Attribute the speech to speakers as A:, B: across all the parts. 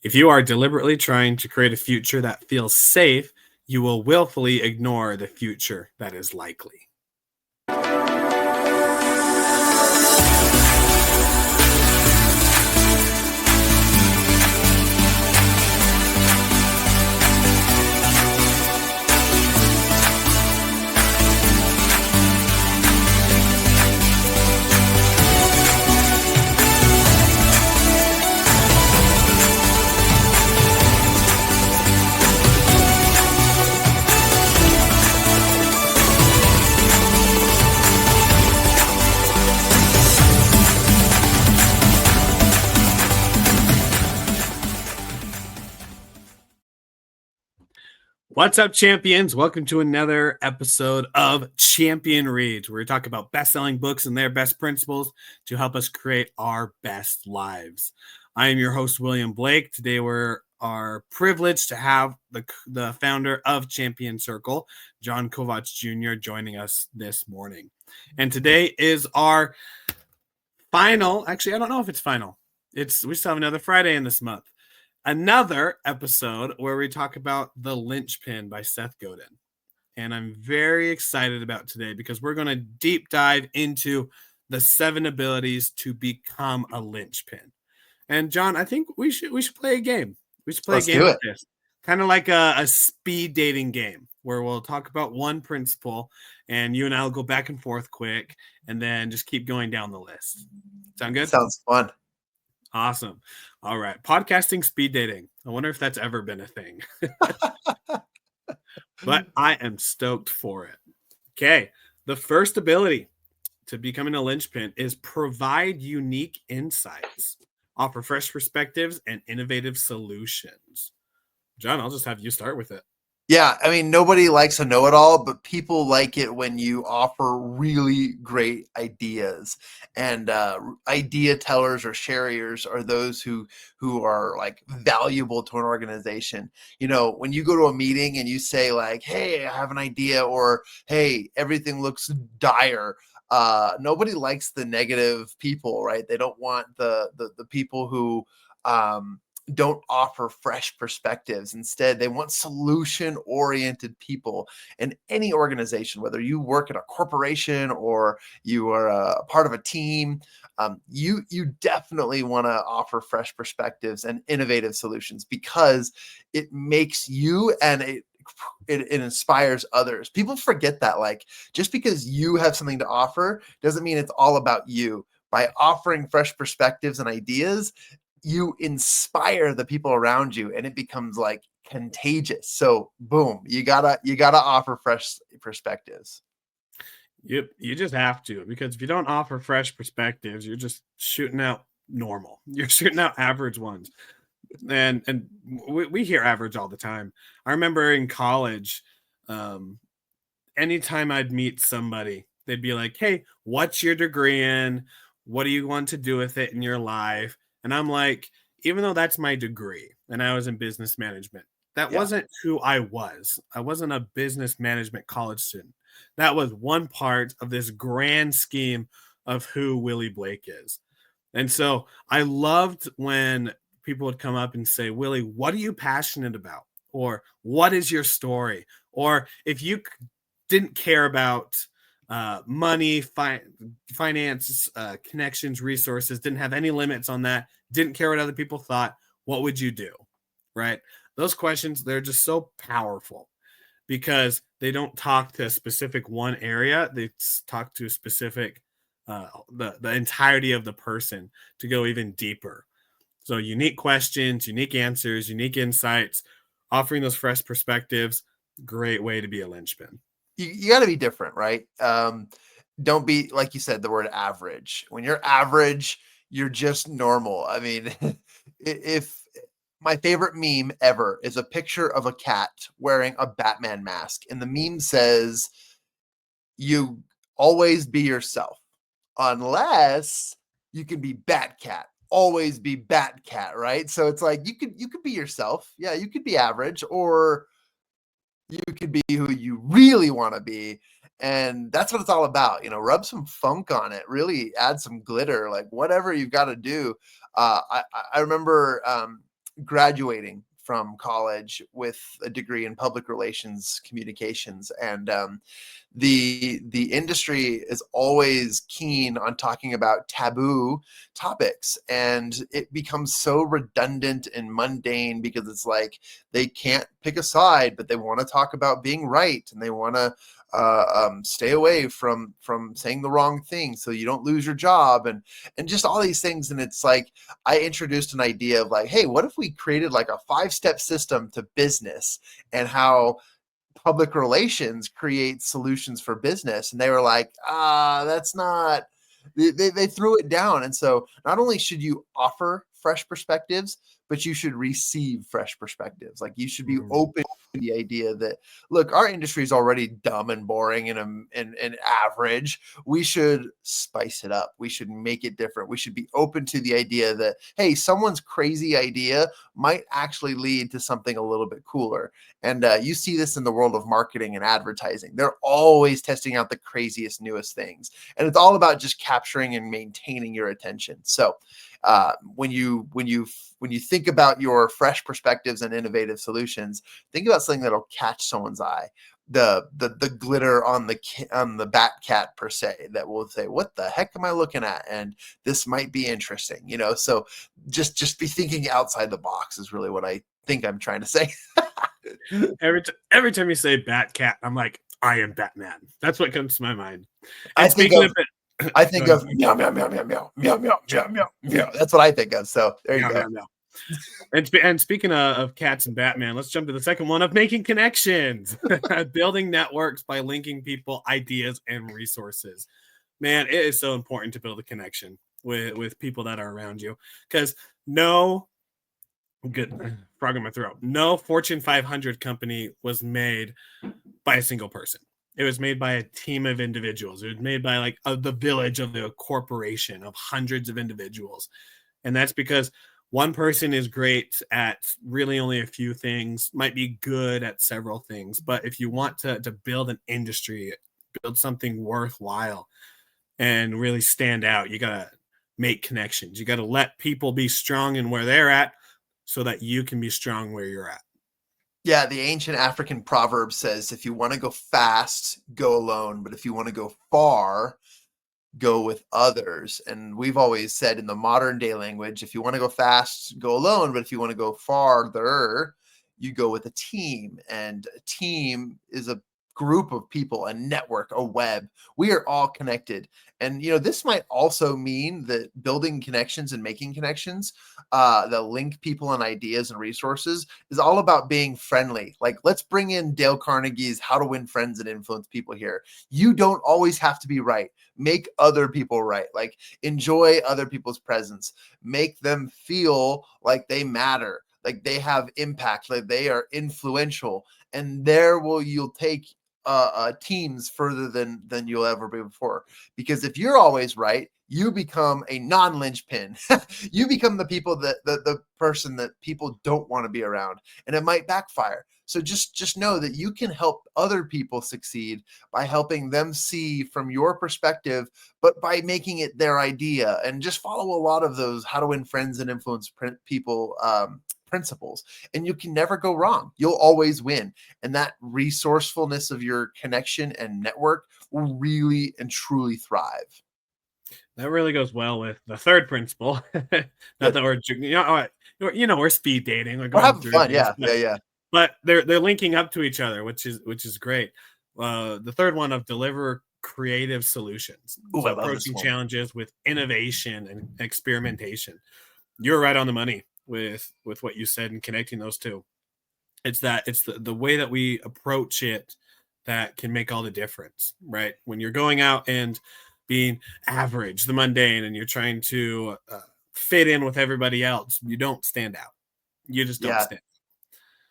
A: If you are deliberately trying to create a future that feels safe, you will willfully ignore the future that is likely. What's up, champions? Welcome to another episode of Champion Reads, where we talk about best-selling books and their best principles to help us create our best lives. I am your host, William Blake. Today, we are privileged to have the founder of Champion Circle, John Kovacs Jr., joining us this morning. And today is our final, actually, I don't know if it's final. We still have another Friday in this month. Another episode where we talk about The Linchpin by Seth Godin. And I'm very excited about today because we're going to deep dive into the 7 abilities to become a linchpin. And John, I think we should play a game. We should play a game with this. Kind of like a speed dating game where we'll talk about one principle and you and I will go back and forth quick and then just keep going down the list. Sound good?
B: Sounds fun.
A: Awesome. All right. Podcasting speed dating. I wonder if that's ever been a thing. But I am stoked for it. Okay. The first ability to becoming a linchpin is provide unique insights, offer fresh perspectives, and innovative solutions. John, I'll just have you start with it.
B: Yeah, I mean, nobody likes a know-it-all, but people like it when you offer really great ideas. And idea tellers or sharers are those who are like valuable to an organization. You know, when you go to a meeting and you say like, "Hey, I have an idea," or "Hey, everything looks dire." Nobody likes the negative people, right? They don't want the people who don't offer fresh perspectives. Instead, they want solution-oriented people. In any organization, whether you work at a corporation or you are a part of a team, you definitely want to offer fresh perspectives and innovative solutions because it makes you and it inspires others. People forget that, like, just because you have something to offer doesn't mean it's all about you. By offering fresh perspectives and ideas, you inspire the people around you and it becomes like contagious. So boom, you gotta offer fresh perspectives.
A: You just have to, because if you don't offer fresh perspectives, you're just shooting out normal. You're shooting out average ones. And we hear average all the time. I remember in college, anytime I'd meet somebody, they'd be like, "Hey, what's your degree in? What do you want to do with it in your life?" And I'm like, even though that's my degree and I was in business management, that wasn't who I was. I wasn't a business management college student. That was one part of this grand scheme of who Willie Blake is. And so I loved when people would come up and say, "Willie, what are you passionate about?" Or "What is your story?" Or if you didn't care about money, finance, connections, resources, didn't have any limits on that, didn't care what other people thought, what would you do? Right? Those questions, they're just so powerful because they don't talk to a specific one area. They talk to a specific, the entirety of the person to go even deeper. So unique questions, unique answers, unique insights, offering those fresh perspectives, great way to be a linchpin.
B: You got to be different, right? Don't be, like you said, the word average. When you're average, you're just normal. I mean, if my favorite meme ever is a picture of a cat wearing a Batman mask, and the meme says, "You always be yourself, unless you can be Batcat. Always be Batcat," right? So it's like you could be yourself. Yeah, you could be average, or you could be who you really want to be. And that's what it's all about. You know, rub some funk on it, really add some glitter, like whatever you've got to do. I remember graduating from college with a degree in public relations communications, and the industry is always keen on talking about taboo topics, and it becomes so redundant and mundane because it's like they can't pick a side, but they want to talk about being right, and they want to stay away from saying the wrong thing so you don't lose your job, and just all these things. And it's like I introduced an idea of like, hey, what if we created like a 5-step system to business, and how public relations creates solutions for business? And they were like, that's not, they threw it down. And so not only should you offer fresh perspectives, but you should receive fresh perspectives. Like you should be open to the idea that, look, our industry is already dumb and boring and average. We should spice it up. We should make it different. We should be open to the idea that, hey, someone's crazy idea might actually lead to something a little bit cooler. And you see this in the world of marketing and advertising. They're always testing out the craziest, newest things. And it's all about just capturing and maintaining your attention. So when you think about your fresh perspectives and innovative solutions, think about something that'll catch someone's eye. The glitter on the bat cat per se, that will say, what the heck am I looking at? And this might be interesting, so just be thinking outside the box is really what I think I'm trying to say.
A: Every time you say bat cat, I'm like, I am Batman. That's what comes to my mind.
B: I
A: And
B: think
A: speaking
B: of
A: of it,
B: I think
A: go
B: of
A: ahead.
B: meow meow meow meow meow meow meow meow meow meow. That's what I think of. So there you
A: No,
B: go.
A: no, no. And speaking of cats and Batman, let's jump to the second one of making connections, building networks by linking people, ideas, and resources. Man, it is so important to build a connection with people that are around you, because no good frog in my throat. No Fortune 500 company was made by a single person. It was made by a team of individuals. It was made by like the village of the corporation of hundreds of individuals. And that's because one person is great at really only a few things, might be good at several things. But if you want to build an industry, build something worthwhile and really stand out, you got to make connections. You got to let people be strong in where they're at so that you can be strong where you're at.
B: Yeah, the ancient African proverb says, if you want to go fast, go alone. But if you want to go far, go with others. And we've always said in the modern day language, if you want to go fast, go alone. But if you want to go farther, you go with a team. And a team is a group of people, a network, a web. We are all connected. And, this might also mean that building connections and making connections that link people and ideas and resources is all about being friendly. Like, let's bring in Dale Carnegie's How to Win Friends and Influence People here. You don't always have to be right. Make other people right. Like, enjoy other people's presence. Make them feel like they matter, like they have impact, like they are influential. And you'll take teams further than you'll ever be before. Because if you're always right, you become a non-linchpin. You become the people the person that people don't want to be around, and it might backfire. So just know that you can help other people succeed by helping them see from your perspective, but by making it their idea. And just follow a lot of those How to Win Friends and Influence People principles, and you can never go wrong. You'll always win. And that resourcefulness of your connection and network will really and truly thrive.
A: That really goes well with the third principle. Not that we're, we're speed dating. We're
B: We're
A: going
B: having
A: through
B: fun.
A: things,
B: Yeah. Yeah. Yeah.
A: but they're linking up to each other, which is great. The third one of deliver creative solutions.
B: Ooh,
A: So
B: I love this
A: approaching
B: one.
A: challenges with innovation and experimentation. You're right on the money with what you said and connecting those two. It's the way that we approach it that can make all the difference, right? When you're going out and being average, the mundane, and you're trying to fit in with everybody else, you don't stand out. You just don't
B: Yeah.
A: stand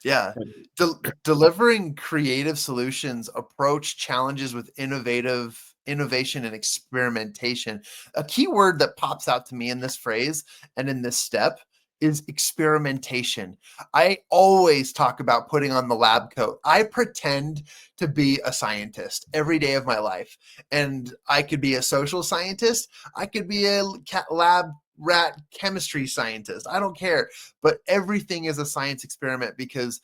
B: Yeah.
A: out.
B: Delivering creative solutions, approach challenges with innovation and experimentation. A key word that pops out to me in this phrase and in this step is experimentation. I always talk about putting on the lab coat. I pretend to be a scientist every day of my life. And I could be a social scientist. I could be a lab rat chemistry scientist. I don't care. But everything is a science experiment, because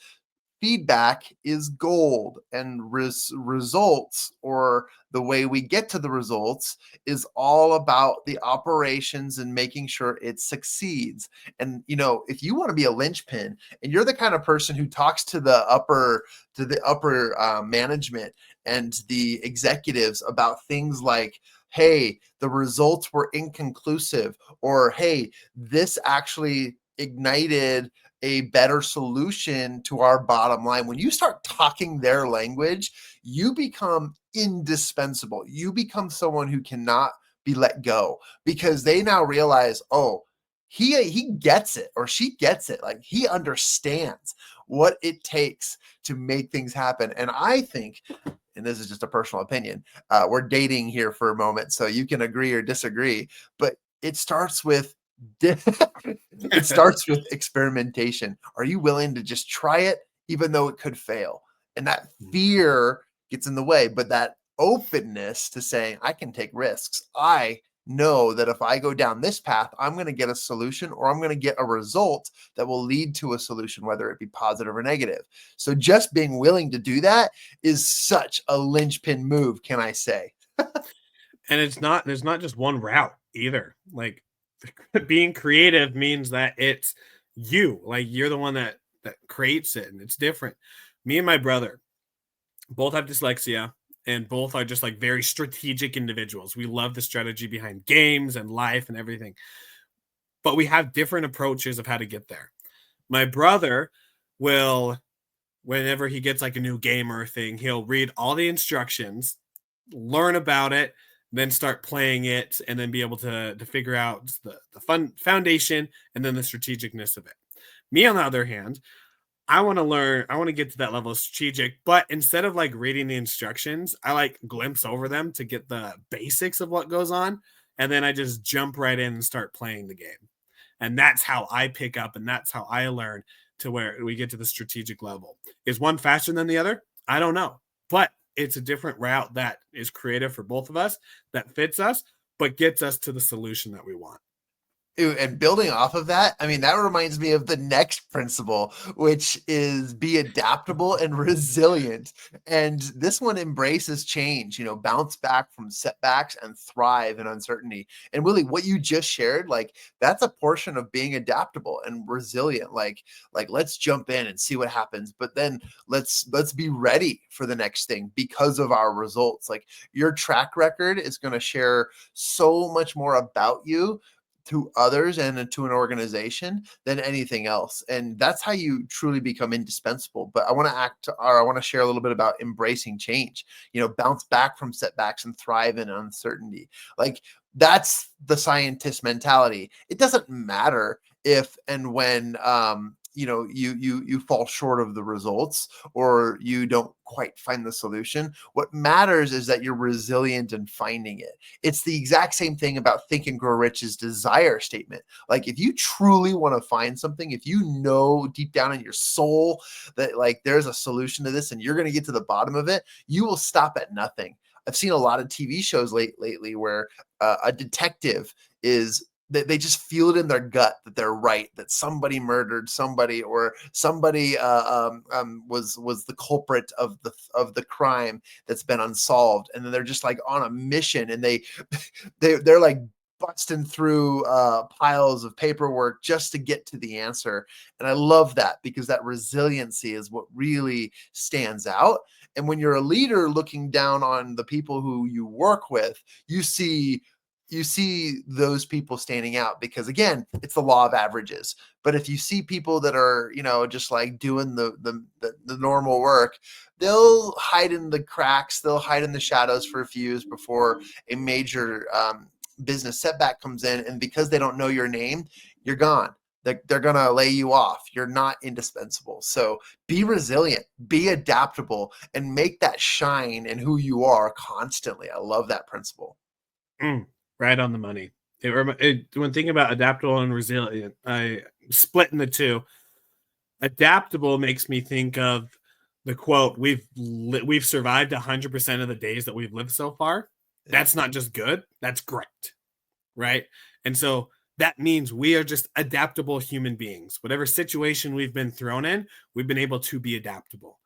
B: feedback is gold, and results, or the way we get to the results, is all about the operations and making sure it succeeds. And if you want to be a linchpin, and you're the kind of person who talks to the upper management and the executives about things like, hey, the results were inconclusive, or hey, this actually ignited a better solution to our bottom line. When you start talking their language, you become indispensable. You become someone who cannot be let go, because they now realize, oh, he gets it, or she gets it. Like, he understands what it takes to make things happen. And I think, and this is just a personal opinion, we're dating here for a moment, so you can agree or disagree, but it starts with it starts with experimentation. Are you willing to just try it, even though it could fail? And that fear gets in the way, but that openness to saying, I can take risks. I know that if I go down this path, I'm going to get a solution, or I'm going to get a result that will lead to a solution, whether it be positive or negative. So just being willing to do that is such a linchpin move, can I say?
A: And there's not just one route either. Like, being creative means that it's you, like, you're the one that creates it, and it's different. Me and my brother both have dyslexia, and both are just like very strategic individuals. We love the strategy behind games and life and everything, but we have different approaches of how to get there. My brother will, whenever he gets like a new game or a thing, he'll read all the instructions, learn about it, then start playing it, and then be able to figure out the fun foundation and then the strategicness of it. Me, on the other hand, I want to learn, I want to get to that level of strategic, but instead of like reading the instructions, I like glimpse over them to get the basics of what goes on. And then I just jump right in and start playing the game. And that's how I pick up, and that's how I learn to where we get to the strategic level. Is one faster than the other? I don't know. But it's a different route that is creative for both of us, that fits us, but gets us to the solution that we want.
B: And building off of that, I mean, that reminds me of the next principle, which is be adaptable and resilient. And this one embraces change, bounce back from setbacks and thrive in uncertainty. And Willie, what you just shared, like, that's a portion of being adaptable and resilient. Like let's jump in and see what happens, but then let's be ready for the next thing because of our results. Like, your track record is going to share so much more about you to others and to an organization than anything else. And that's how you truly become indispensable. But I want to share a little bit about embracing change, bounce back from setbacks and thrive in uncertainty. Like, that's the scientist mentality. It doesn't matter if and when you fall short of the results, or you don't quite find the solution. What matters is that you're resilient in finding it. It's the exact same thing about Think and Grow Rich's desire statement. Like, if you truly want to find something, if you know deep down in your soul that, like, there's a solution to this and you're going to get to the bottom of it, you will stop at nothing. I've seen a lot of TV shows lately where a detective is, they just feel it in their gut that they're right, that somebody murdered somebody, or somebody was the culprit of the crime that's been unsolved, and then they're just like on a mission, and they're like busting through piles of paperwork just to get to the answer. And I love that, because that resiliency is what really stands out. And when you're a leader looking down on the people who you work with, you see those people standing out, because again, it's the law of averages. But if you see people that are, just like doing the normal work, they'll hide in the cracks, they'll hide in the shadows for a few years before a major business setback comes in. And because they don't know your name, you're gone. They're going to lay you off. You're not indispensable. So be resilient, be adaptable, and make that shine in who you are constantly. I love that principle.
A: Right on the money. When thinking about adaptable and resilient, I split in the two. Adaptable makes me think of the quote, we've survived 100% of the days that we've lived so far. That's not just good, that's great, right? And so that means we are just adaptable human beings. Whatever situation we've been thrown in, we've been able to be adaptable.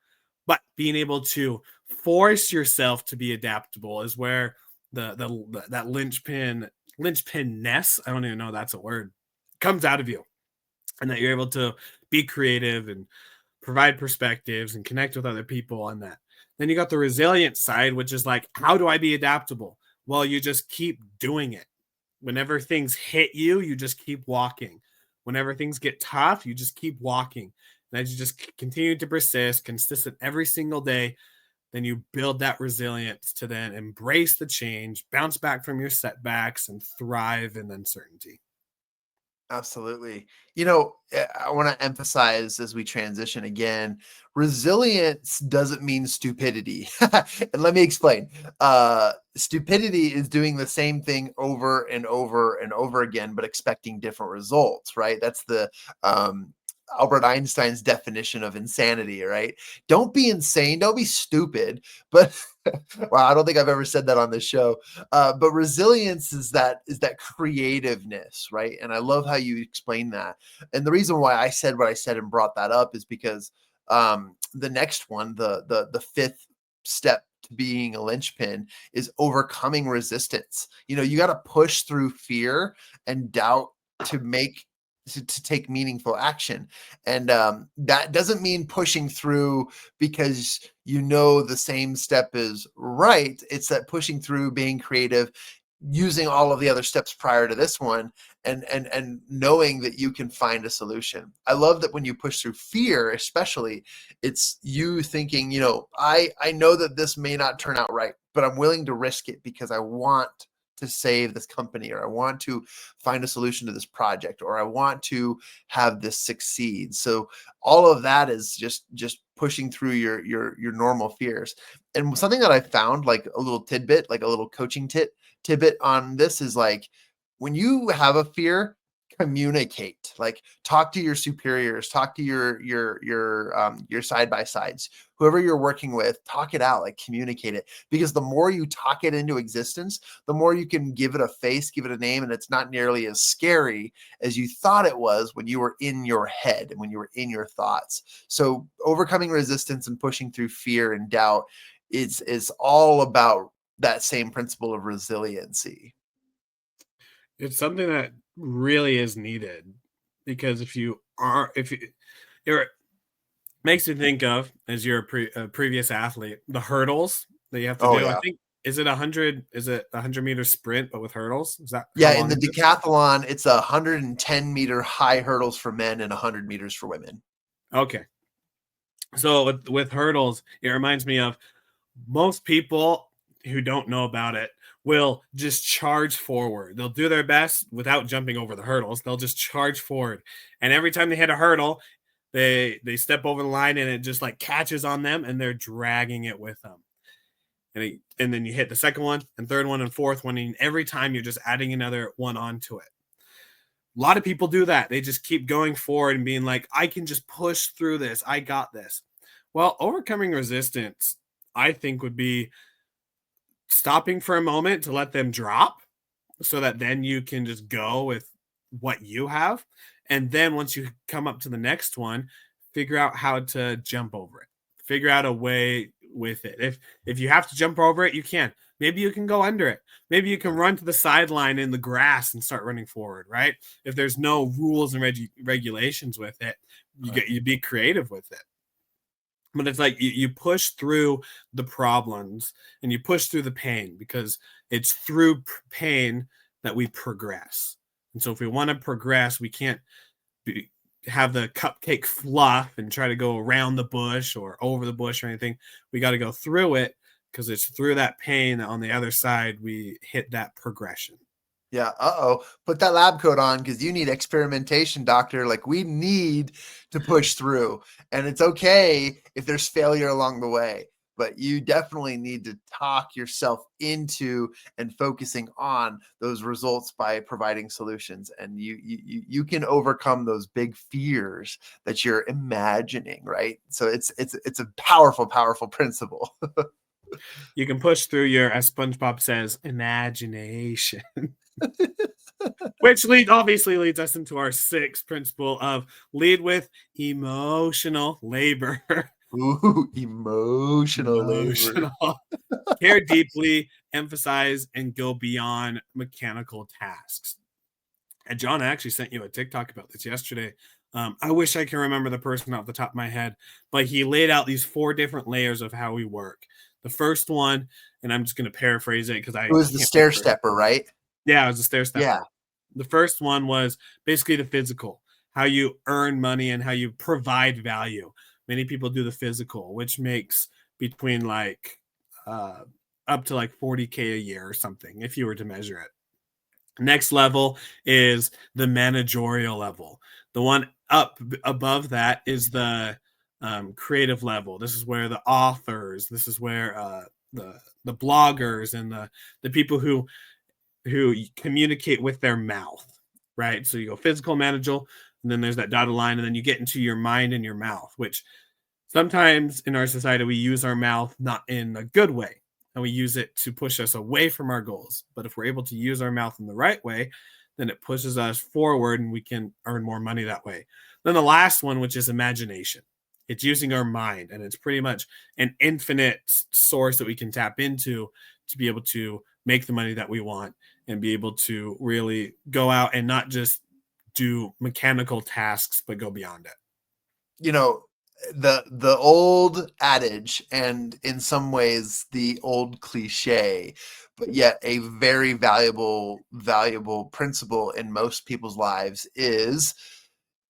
A: But being able to force yourself to be adaptable is where that linchpinness, I don't even know if that's a word, comes out of you. And that you're able to be creative and provide perspectives and connect with other people on that. Then you got the resilient side, which is like, how do I be adaptable? Well, you just keep doing it. Whenever things hit you, you just keep walking. Whenever things get tough, you just keep walking. And as you just continue to persist, consistent every single day, then you build that resilience to then embrace the change, bounce back from your setbacks, and thrive in uncertainty.
B: Absolutely. I want to emphasize as we transition again, resilience doesn't mean stupidity. And let me explain. Stupidity is doing the same thing over and over and over again, but expecting different results, right? That's the Albert Einstein's definition of insanity, right? Don't be insane, don't be stupid, but wow, I don't think I've ever said that on this show. But resilience is that creativeness, right? And I love how you explain that. And the reason why I said what I said and brought that up is because the next one, the fifth step to being a linchpin, is overcoming resistance. You got to push through fear and doubt to make to take meaningful action. And that doesn't mean pushing through because the same step is right. It's that pushing through, being creative, using all of the other steps prior to this one, and knowing that you can find a solution. I love that when you push through fear, especially, it's you thinking, I know that this may not turn out right, but I'm willing to risk it because I want to save this company, or I want to find a solution to this project, or I want to have this succeed. So all of that is just pushing through your normal fears. And something that I found, like a little tidbit, like a little coaching tidbit on this, is like, when you have a fear, communicate. Like, talk to your superiors, talk to your side by sides, whoever you're working with, talk it out, like communicate it. Because the more you talk it into existence, the more you can give it a face, give it a name, and it's not nearly as scary as you thought it was when you were in your head and when you were in your thoughts. So overcoming resistance and pushing through fear and doubt is all about that same principle of resiliency.
A: It's something that really is needed because if you, it makes you think of, as you're a previous athlete, the hurdles that you have to
B: Oh
A: do. I
B: yeah.
A: think, is it 100? Is it 100-meter sprint, but with hurdles? Is that how
B: Yeah, in
A: long
B: the
A: is it?
B: decathlon, it's 110-meter high hurdles for men and 100 meters for women.
A: Okay. So with hurdles, it reminds me of most people who don't know about it will just charge forward. They'll do their best without jumping over the hurdles. They'll just charge forward. And every time they hit a hurdle, they step over the line and it just like catches on them and they're dragging it with them. And then you hit the second one and third one and fourth one, and every time you're just adding another one onto it. A lot of people do that. They just keep going forward and being like, I can just push through this. I got this. Well, overcoming resistance, I think, would be stopping for a moment to let them drop so that then you can just go with what you have. And then once you come up to the next one, figure out how to jump over it. Figure out a way with it. If you have to jump over it, you can. Maybe you can go under it. Maybe you can run to the sideline in the grass and start running forward, right? If there's no rules and regulations with it, you be creative with it. But it's like you push through the problems and you push through the pain, because it's through pain that we progress. And so if we want to progress, we can't have the cupcake fluff and try to go around the bush or over the bush or anything. We got to go through it, because it's through that pain that on the other side we hit that progression.
B: Yeah. Uh-oh. Put that lab coat on, because you need experimentation, doctor. Like, we need to push through. And it's okay if there's failure along the way, but you definitely need to talk yourself into and focusing on those results by providing solutions. And you can overcome those big fears that you're imagining, right? So it's a powerful, powerful principle.
A: You can push through your, as SpongeBob says, imagination. Which obviously leads us into our sixth principle of lead with emotional labor.
B: Ooh, emotional labor.
A: Emotional. Care deeply, emphasize, and go beyond mechanical tasks. And John, I actually sent you a TikTok about this yesterday. I wish I can remember the person off the top of my head, but he laid out these 4 different layers of how we work. The first one, and I'm just going to paraphrase it because I
B: It was the
A: can't
B: stair
A: remember.
B: stepper, right?
A: Yeah, it was a stair
B: Yeah.
A: stepper. The first one was basically the physical, how you earn money and how you provide value. Many people do the physical, which makes between like uh, up to like 40K a year or something if you were to measure it. Next level is the managerial level. The one up above that is the creative level. This is where the authors, this is where the bloggers and the people who communicate with their mouth, right? So you go physical, managerial, and then there's that dotted line, and then you get into your mind and your mouth, which sometimes in our society we use our mouth not in a good way, and we use it to push us away from our goals. But if we're able to use our mouth in the right way, then it pushes us forward and we can earn more money that way. Then the last one, which is imagination. It's using our mind, and it's pretty much an infinite source that we can tap into to be able to make the money that we want and be able to really go out and not just do mechanical tasks, but go beyond it.
B: You know, the old adage, and in some ways the old cliche, but yet a very valuable principle in most people's lives is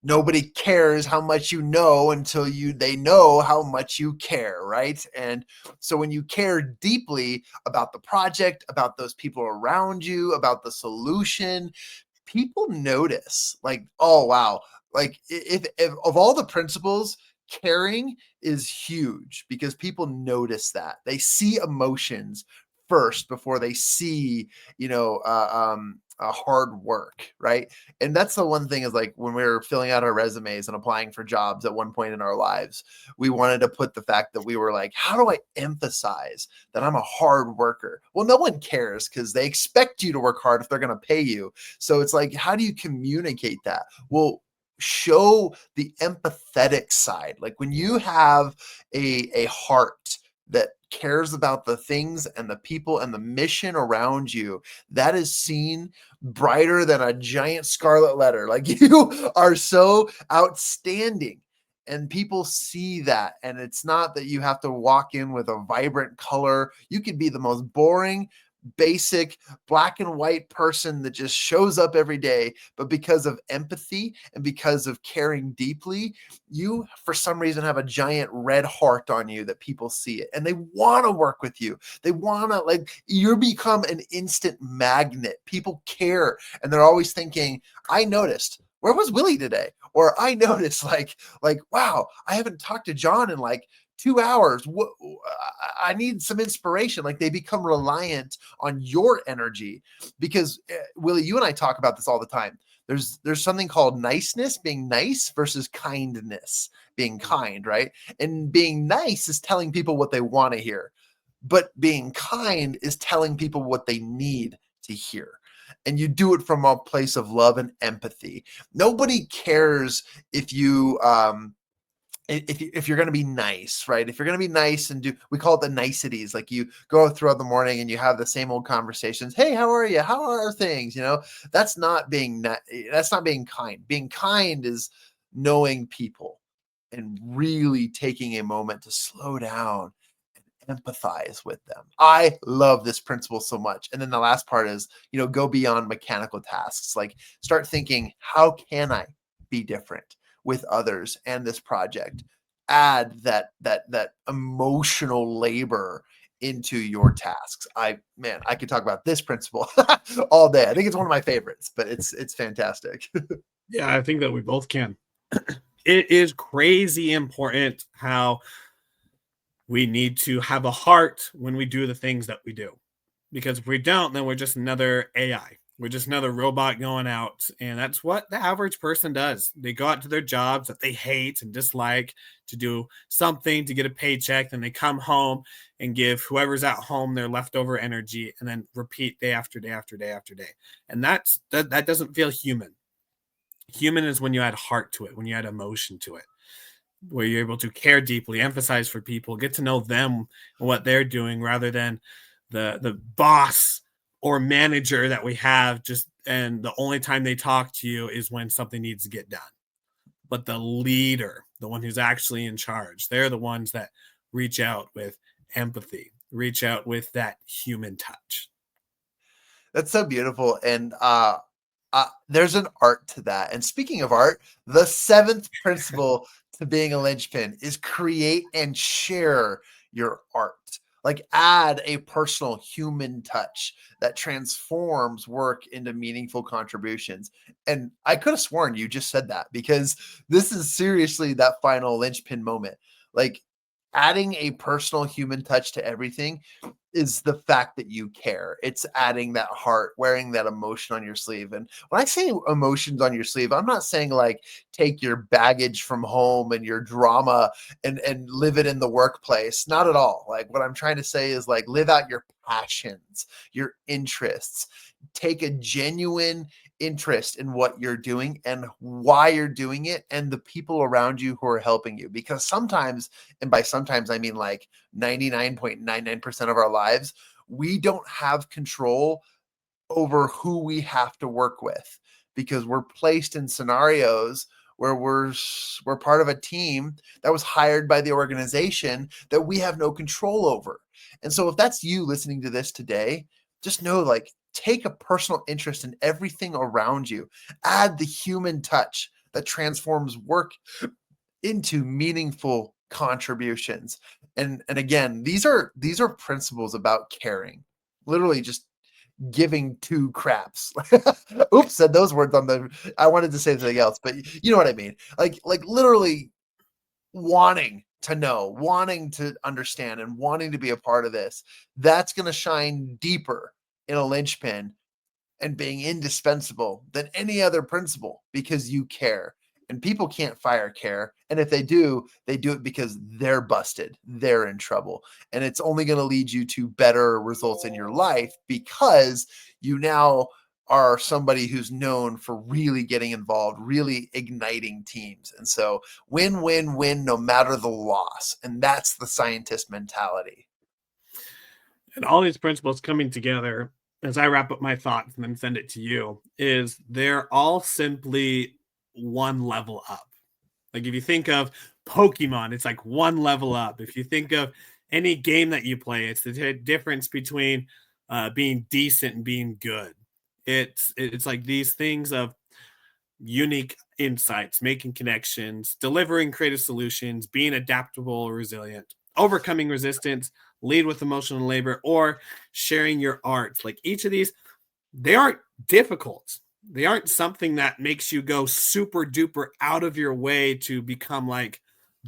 B: nobody cares how much you know until they know how much you care, right? And so when you care deeply about the project, about those people around you, about the solution, people notice, like, oh wow, like if of all the principles, caring is huge because people notice that they see emotions first before they see, hard work, right? And that's the one thing is, like, when we were filling out our resumes and applying for jobs at one point in our lives, we wanted to put the fact that we were like, how do I emphasize that I'm a hard worker? Well, no one cares because they expect you to work hard if they're going to pay you. So it's like, how do you communicate that? Well, show the empathetic side. Like when you have a heart that cares about the things and the people and the mission around you, that is seen brighter than a giant scarlet letter. Like, you are so outstanding. And people see that. And it's not that you have to walk in with a vibrant color. You could be the most boring, basic, black and white person that just shows up every day. But because of empathy and because of caring deeply, you, for some reason, have a giant red heart on you that people see it and they want to work with you. They want to, like, you become an instant magnet. People care. And they're always thinking, I noticed, where was Willie today? Or I noticed, like, wow, I haven't talked to John in like 2 hours. I need some inspiration. Like, they become reliant on your energy because, Willie, you and I talk about this all the time. There's something called niceness, being nice, versus kindness, being kind, right? And being nice is telling people what they want to hear, but being kind is telling people what they need to hear. And you do it from a place of love and empathy. Nobody cares if you if you're going to be nice, right? If you're going to be nice and we call it the niceties. Like, you go throughout the morning and you have the same old conversations. Hey, how are you? How are things? That's not being kind. Being kind is knowing people and really taking a moment to slow down and empathize with them. I love this principle so much. And then the last part is, go beyond mechanical tasks. Like, start thinking, how can I be different with others and this project? Add that emotional labor into your tasks. I could talk about this principle all day. I think it's one of my favorites, but it's fantastic.
A: Yeah, I think that we both can. It is crazy important how we need to have a heart when we do the things that we do. Because if we don't, then we're just another AI. We're just another robot going out. And that's what the average person does. They go out to their jobs that they hate and dislike to do something to get a paycheck. Then they come home and give whoever's at home their leftover energy and then repeat day after day after day after day. And that doesn't feel human. Human is when you add heart to it, when you add emotion to it, where you're able to care deeply, emphasize for people, get to know them and what they're doing rather than the boss or manager that we have just and the only time they talk to you is when something needs to get done. But the leader, the one who's actually in charge, they're the ones that reach out with empathy, reach out with that human touch.
B: That's so beautiful. And there's an art to that. And speaking of art, the seventh principle to being a linchpin is create and share your art. Like add a personal human touch that transforms work into meaningful contributions. And I could have sworn you just said that because this is seriously that final linchpin moment. Like adding a personal human touch to everything is the fact that you care. It's adding that heart, wearing that emotion on your sleeve. And when I say emotions on your sleeve, I'm not saying like take your baggage from home and your drama and live it in the workplace. Not at all. Like what I'm trying to say is like live out your passions, your interests. Take a genuine interest in what you're doing and why you're doing it and the people around you who are helping you. Because sometimes, and by sometimes I mean like 99.99% of our lives, we don't have control over who we have to work with because we're placed in scenarios where we're part of a team that was hired by the organization that we have no control over. And so if that's you listening to this today, just know like take a personal interest in everything around you. Add the human touch that transforms work into meaningful contributions. And again, these are principles about caring. Literally just giving two craps. Oops, said those words on the I wanted to say something else, but you know what I mean. Like literally wanting to know, wanting to understand, and wanting to be a part of this. That's going to shine deeper in a linchpin and being indispensable than any other principle because you care. And people can't fire care. And if they do it because they're busted, they're in trouble. And it's only going to lead you to better results in your life because you now are somebody who's known for really getting involved, really igniting teams. And so win, win, win, no matter the loss. And that's the scientist mentality.
A: And all these principles coming together as I wrap up my thoughts and then send it to you is they're all simply one level up. Like if you think of Pokemon, it's like one level up. If you think of any game that you play, it's the difference between being decent and being good. It's like these things of unique insights, making connections, delivering creative solutions, being adaptable or resilient, overcoming resistance, lead with emotional labor, or sharing your art. Like each of these, they aren't difficult. They aren't something that makes you go super duper out of your way to become like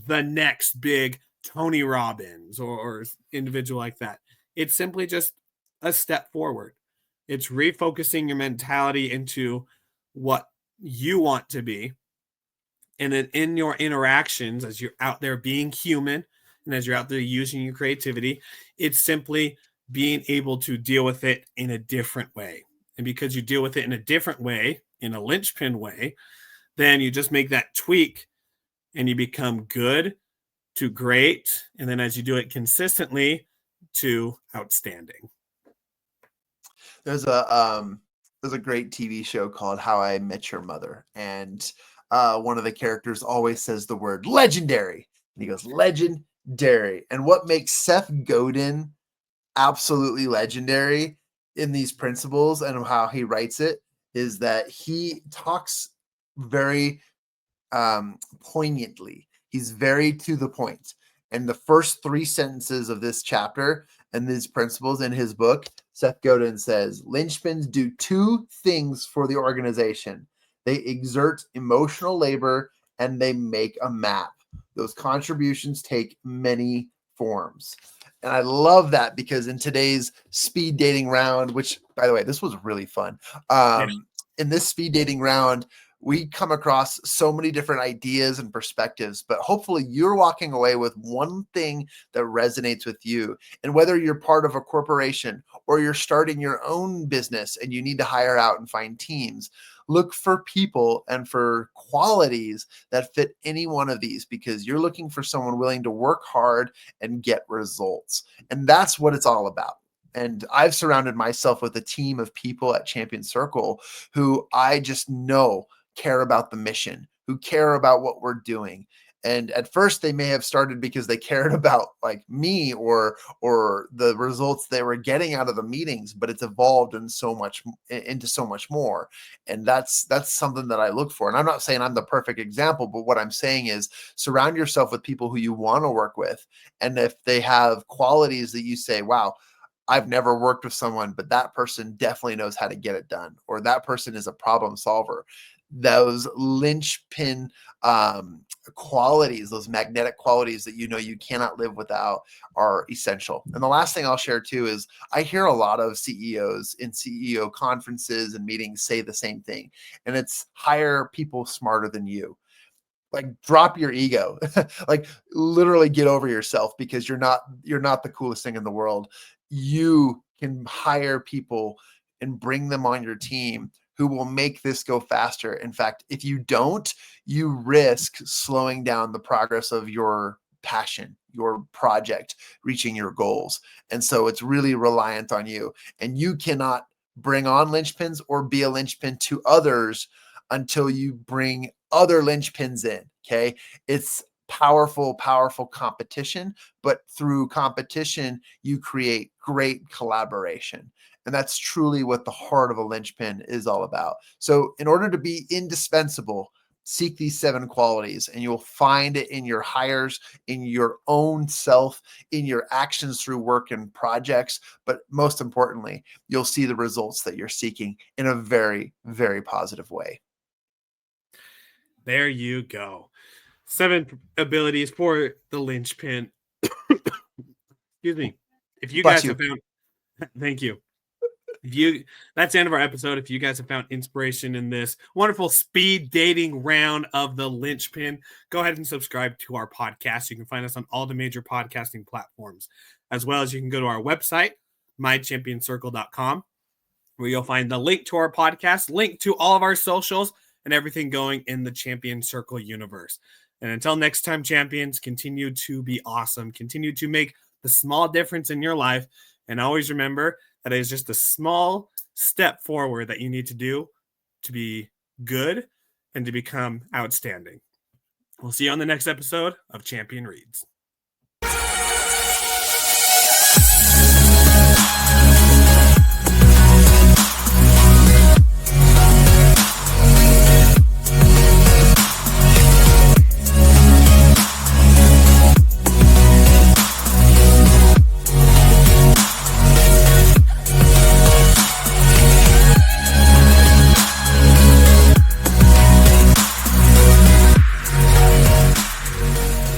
A: the next big Tony Robbins or individual like that. It's simply just a step forward. It's refocusing your mentality into what you want to be. And then in your interactions, as you're out there being human and as you're out there using your creativity, it's simply being able to deal with it in a different way. And because you deal with it in a different way, in a linchpin way, then you just make that tweak and you become good to great. And then as you do it consistently to outstanding.
B: There's a great TV show called How I Met Your Mother, and one of the characters always says the word legendary, and he goes legendary. And what makes Seth Godin absolutely legendary in these principles and how he writes it is that he talks very poignantly. He's very to the point. And the first three sentences of this chapter and these principles in his book, Seth Godin says, linchpins do two things for the organization. They exert emotional labor and they make a map. Those contributions take many forms. And I love that because in today's speed dating round, which By the way, this was really fun.
A: Yeah.
B: In this speed dating round, we come across so many different ideas and perspectives, but hopefully you're walking away with one thing that resonates with you. And whether you're part of a corporation or you're starting your own business and you need to hire out and find teams, look for people and for qualities that fit any one of these, because you're looking for someone willing to work hard and get results. And that's what it's all about. And I've surrounded myself with a team of people at Champion Circle who I just know care about the mission, who care about what we're doing. And at first they may have started because they cared about like me or the results they were getting out of the meetings, but it's evolved in so much into so much more. And that's something that I look for. And I'm not saying I'm the perfect example, but what I'm saying is surround yourself with people who you want to work with. And if they have qualities that you say, wow, I've never worked with someone, but that person definitely knows how to get it done, or that person is a problem solver. Those linchpin qualities, those magnetic qualities that you know you cannot live without, are essential. And the last thing I'll share too is I hear a lot of CEOs in CEO conferences and meetings say the same thing, and it's hire people smarter than you. Like, drop your ego. Like, literally get over yourself, because you're not the coolest thing in the world. You can hire people and bring them on your team who will make this go faster. In fact, if you don't, you risk slowing down the progress of your passion, your project, reaching your goals. And so it's really reliant on you. And you cannot bring on linchpins or be a linchpin to others until you bring other linchpins in. Okay. It's powerful competition, but through competition, you create great collaboration. And that's truly what the heart of a linchpin is all about. So in order to be indispensable, seek these 7 qualities, and you'll find it in your hires, in your own self, in your actions through work and projects. But most importantly, you'll see the results that you're seeking in a very, very positive way.
A: There you go. 7 abilities for the linchpin. Excuse me. If you
B: Bless
A: guys
B: you.
A: have found, thank you. If you, that's the end of our episode. If you guys have found inspiration in this wonderful speed dating round of the linchpin, go ahead and subscribe to our podcast. You can find us on all the major podcasting platforms, as well as you can go to our website, mychampioncircle.com, where you'll find the link to our podcast, link to all of our socials, and everything going in the Champion Circle universe. And until next time, champions, continue to be awesome. Continue to make the small difference in your life. And always remember that it is just a small step forward that you need to do to be good and to become outstanding. We'll see you on the next episode of Champion Reads.